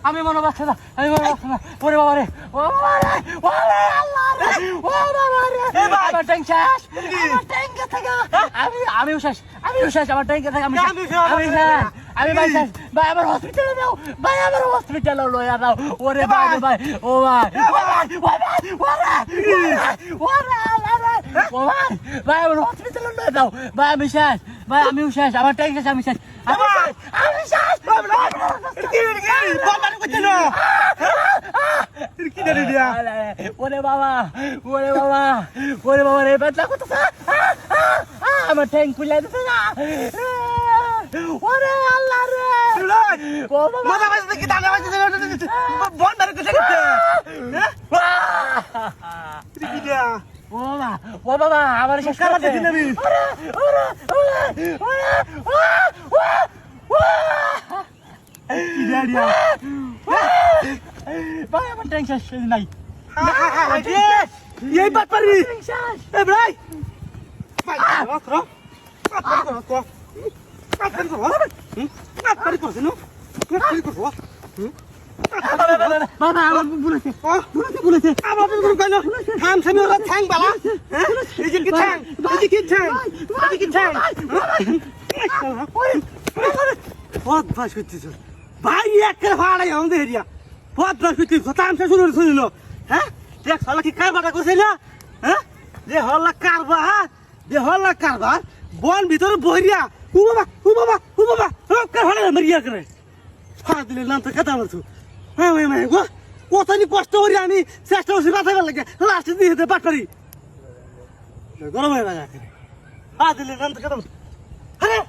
আমি মনে পাচ্ছি না আমি মনে পাচ্ছি না ওরে বাবা রে ও বাবা রে ও রে আল্লাহ রে ও বাবা রে আমার ট্যাঙ্ক শেষ আমার ট্যাঙ্ক থেকে আমি শেষ আমার ট্যাঙ্ক থেকে আমি ভাই শেষ ভাই আমার হসপিটালে দাও ভাই আমার হসপিটালে লয়া দাও ওরে ভাই ভাই ও ভাই ভাই আমার হসপিটালে লয়া দাও ভাই আমি শেষ ভাই আমিও শেষ আমার ট্যাঙ্ক শেষ আমি শেষ আমি শেষ ওরে বাবা রে বেদলা করতেছে আমার ট্যাঙ্ক খুলে দিতে না ওরে আল্লাহ রে ও বাবা মাথা বাজতে কি দানা বাজতে বন্ধ করে দিতে ও বাবা আমার শেষ করে দিন আমি ভাই আমার ট্যাঙ্ক শেষ নাই এই বাত পারি এ ভাই ভাই একের ভাড়াই আমাদের এরিয়া বহুত বাস করতে তামসা শুরু করিল হ্যাঁ দেখ হল্লা কি কারবারটা করছে না হ্যাঁ যে হল্লা কারবার বন ভিতরে বহিরিয়া ও বাবা কার ভাড়া মারিয়া করে ফাড়া দিলে নাম তো কথা বলছো হ্যাঁ গো কতনি কষ্ট করি আমি চেষ্টা করছি মাথায় লাগে লাস্টে দিয়ে দিতে পাট পারি গরম হয়ে বাজা করে ফাড়া দিলে নাম তো কথা বলছো হ্যাঁ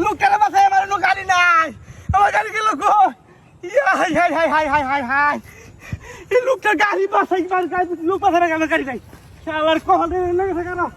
লোকটার মাথায় আমার গাড়ি নাই আমার গাড়ি গেল হাই এই লোকটার গাড়ি বাসাই লোক বাসায় গাড়ি নাই আমার কখন লেগে থাকে না